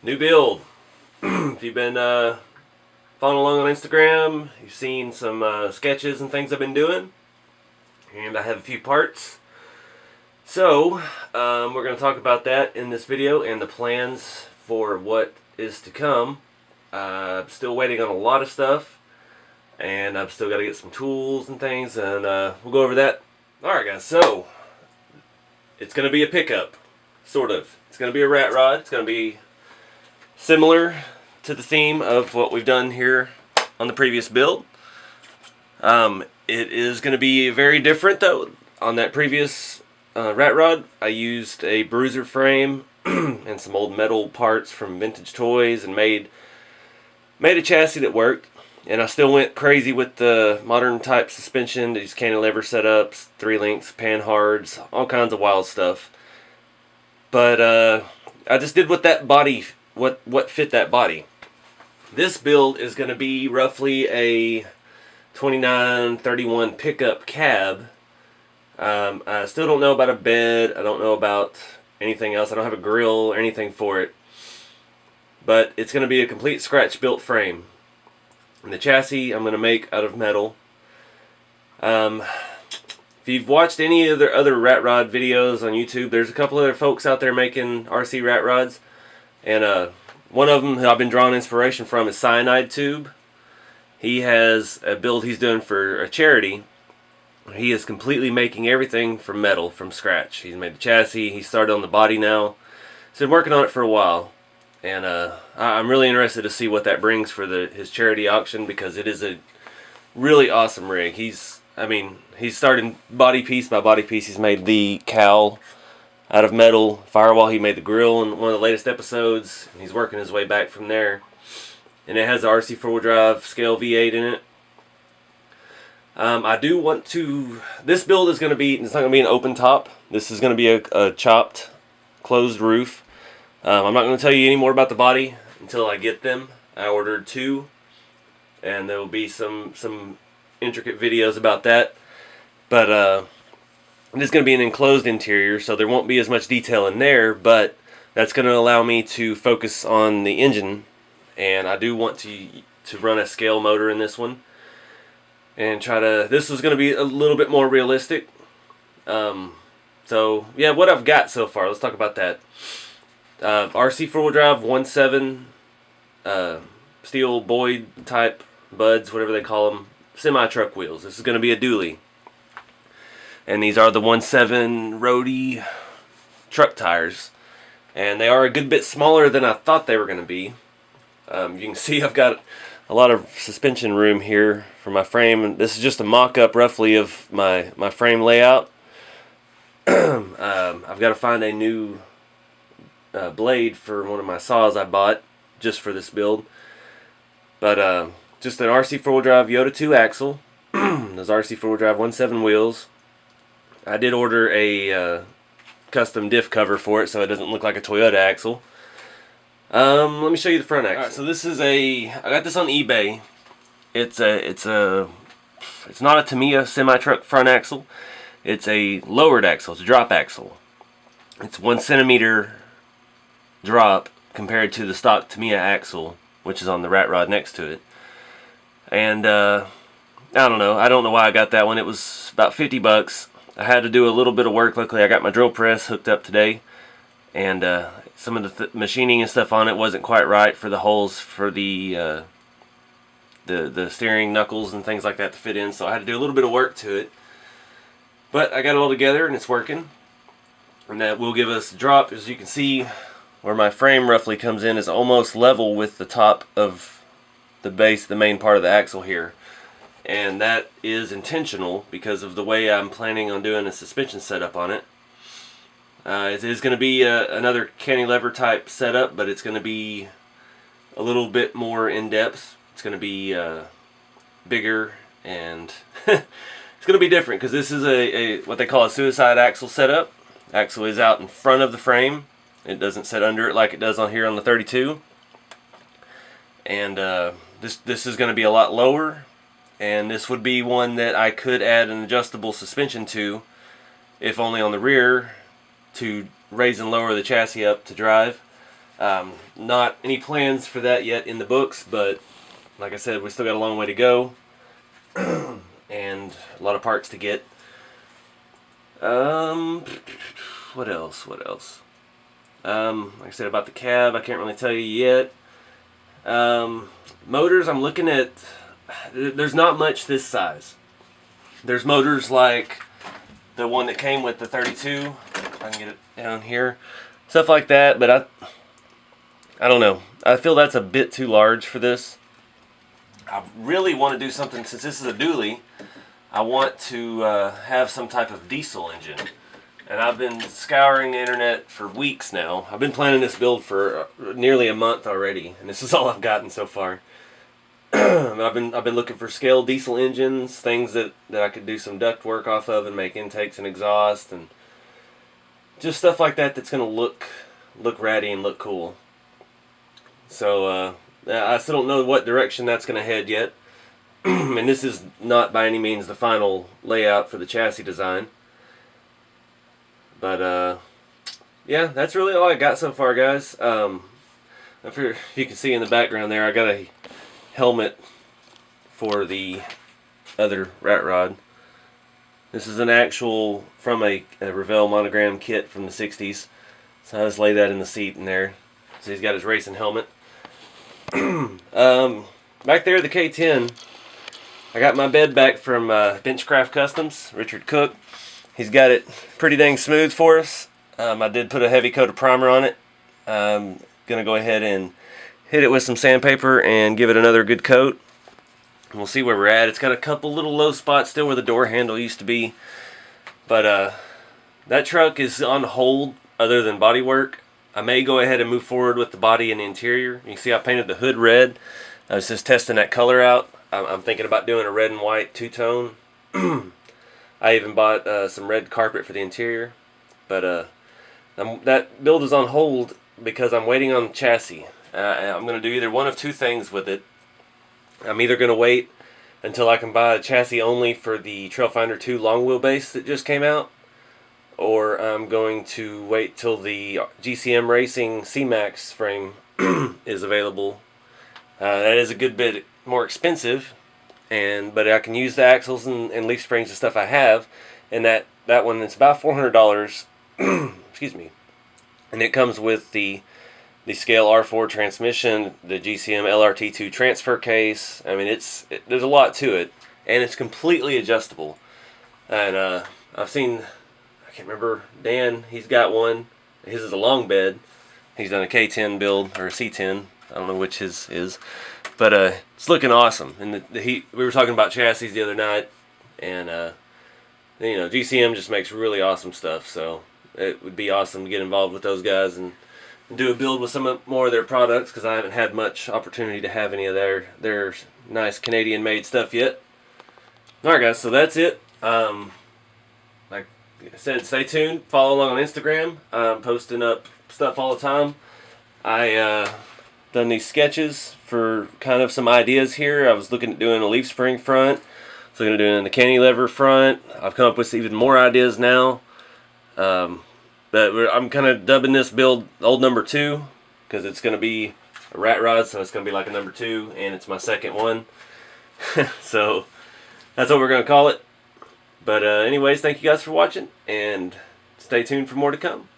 New build. If you've been following along on Instagram, you've seen some sketches and things I've been doing. And I have a few parts. So, we're going to talk about that in this video and the plans for what is to come. I'm still waiting on a lot of stuff. And I've still got to get some tools and things. And we'll go over that. Alright guys, so it's going to be a pickup. Sort of. It's going to be a rat rod. It's going to be similar to the theme of what we've done here on the previous build. It is going to be very different though. On that previous rat rod, I used a bruiser frame and some old metal parts from vintage toys and made a chassis that worked. And I still went crazy with the modern type suspension, these cantilever setups, 3-links, panhards, all kinds of wild stuff. But I just did what that body, what fit that body. This build is going to be roughly a 2931 pickup cab. I still don't know about a bed. I don't know about anything else. I don't have a grill or anything for it. But it's going to be a complete scratch built frame. And the chassis I'm going to make out of metal. If you've watched any of the other rat rod videos on YouTube, there's a couple other folks out there making RC rat rods. And one of them who I've been drawing inspiration from is Cyanide Tube. He has a build he's doing for a charity. He is completely making everything from metal, from scratch. He's made the chassis. He started on the body now. He's been working on it for a while. And I'm really interested to see what that brings for his charity auction, because it is a really awesome rig. He's starting body piece by body piece. He's made the cowl out of metal, firewall. He made the grill in one of the latest episodes. And he's working his way back from there. And it has the RC 4-wheel drive scale V8 in it. I do want to... This build is going to be... It's not going to be an open top. This is going to be a chopped, closed roof. I'm not going to tell you any more about the body until I get them. I ordered 2. And there will be some intricate videos about that. But this is going to be an enclosed interior, so there won't be as much detail in there. But that's going to allow me to focus on the engine. And I do want to run a scale motor in this one. And try to... This is going to be a little bit more realistic. So, yeah, what I've got so far. Let's talk about that. RC 4-wheel drive 1.7 steel Boyd type buds, whatever they call them, semi-truck wheels. This is going to be a dually. And these are the 1.7 roadie truck tires. And they are a good bit smaller than I thought they were going to be. You can see I've got a lot of suspension room here for my frame. This is just a mock-up roughly of my frame layout. I've got to find a new blade for one of my saws I bought just for this build. But just an RC 4-wheel drive Yoda 2 axle. Those RC 4-wheel drive 1.7 wheels. I did order a custom diff cover for it so it doesn't look like a Toyota axle. Let me show you the front axle. Alright, so this is I got this on eBay. It's not a Tamiya semi-truck front axle. It's a lowered axle. It's a drop axle. It's 1 centimeter drop compared to the stock Tamiya axle, which is on the rat rod next to it. And I don't know why I got that one. It was about 50 bucks. I had to do a little bit of work. Luckily I got my drill press hooked up today, and some of the machining and stuff on it wasn't quite right for the holes for the steering knuckles and things like that to fit in, so I had to do a little bit of work to it. But I got it all together and it's working. And that will give us a drop. As you can see, where my frame roughly comes in is almost level with the top of the base, the main part of the axle here. And that is intentional because of the way I'm planning on doing a suspension setup on it. It is going to be another cantilever type setup, but it's going to be a little bit more in depth. It's going to be bigger, and it's going to be different because this is a what they call a suicide axle setup. Axle is out in front of the frame. It doesn't sit under it like it does on here on the 32. And this is going to be a lot lower, and this would be one that I could add an adjustable suspension to, if only on the rear, to raise and lower the chassis up to drive. Not any plans for that yet in the books, but like I said, we still got a long way to go and a lot of parts to get. What else? Like I said about the cab, I can't really tell you yet. Motors, I'm looking at. There's not much this size. There's motors like the one that came with the 32. If I can get it down here, stuff like that. But I don't know. I feel that's a bit too large for this. I really want to do something, since this is a dually. I want to have some type of diesel engine. And I've been scouring the internet for weeks now. I've been planning this build for nearly a month already, and this is all I've gotten so far. I've been looking for scaled diesel engines, things that I could do some duct work off of and make intakes and exhaust, and just stuff like that that's going to look ratty and look cool. So I still don't know what direction that's going to head yet. And this is not by any means the final layout for the chassis design. But yeah, that's really all I got so far, guys. If you can see in the background there, I got a helmet for the other rat rod. This is an actual from a Revell monogram kit from the 60s. So I just lay that in the seat in there. So he's got his racing helmet. Back there, the K10. I got my bed back from Benchcraft Customs, Richard Cook. He's got it pretty dang smooth for us. I did put a heavy coat of primer on it. I'm going to go ahead and hit it with some sandpaper and give it another good coat. And we'll see where we're at. It's got a couple little low spots still where the door handle used to be. But that truck is on hold other than body work. I may go ahead and move forward with the body and the interior. You can see I painted the hood red. I was just testing that color out. I'm thinking about doing a red and white two-tone. I even bought some red carpet for the interior. But that build is on hold because I'm waiting on the chassis. I'm going to do either one of two things with it. I'm either going to wait until I can buy a chassis only for the Trailfinder 2 long wheelbase that just came out, or I'm going to wait till the GCM Racing C-Max frame is available. That is a good bit more expensive, but I can use the axles and leaf springs and stuff I have, and that one, it's about $400. Excuse me. And it comes with the Scale R4 transmission, the GCM LRT2 transfer case. I mean, there's a lot to it, and it's completely adjustable. And I've seen, I can't remember, Dan, he's got one. His is a long bed. He's done a K10 build, or a C10. I don't know which his is. But it's looking awesome. And we were talking about chassis the other night, and GCM just makes really awesome stuff. So it would be awesome to get involved with those guys and do a build with some more of their products, because I haven't had much opportunity to have any of their nice Canadian-made stuff yet. Alright guys, so that's it. Like I said, stay tuned. Follow along on Instagram. I'm posting up stuff all the time. I done these sketches for kind of some ideas here. I was looking at doing a leaf spring front. I was looking at doing the cantilever front. I've come up with even more ideas now. But I'm kind of dubbing this build old number 2, because it's going to be a rat rod, so it's going to be like a number 2, and it's my second one. So that's what we're going to call it. But anyways, thank you guys for watching, and stay tuned for more to come.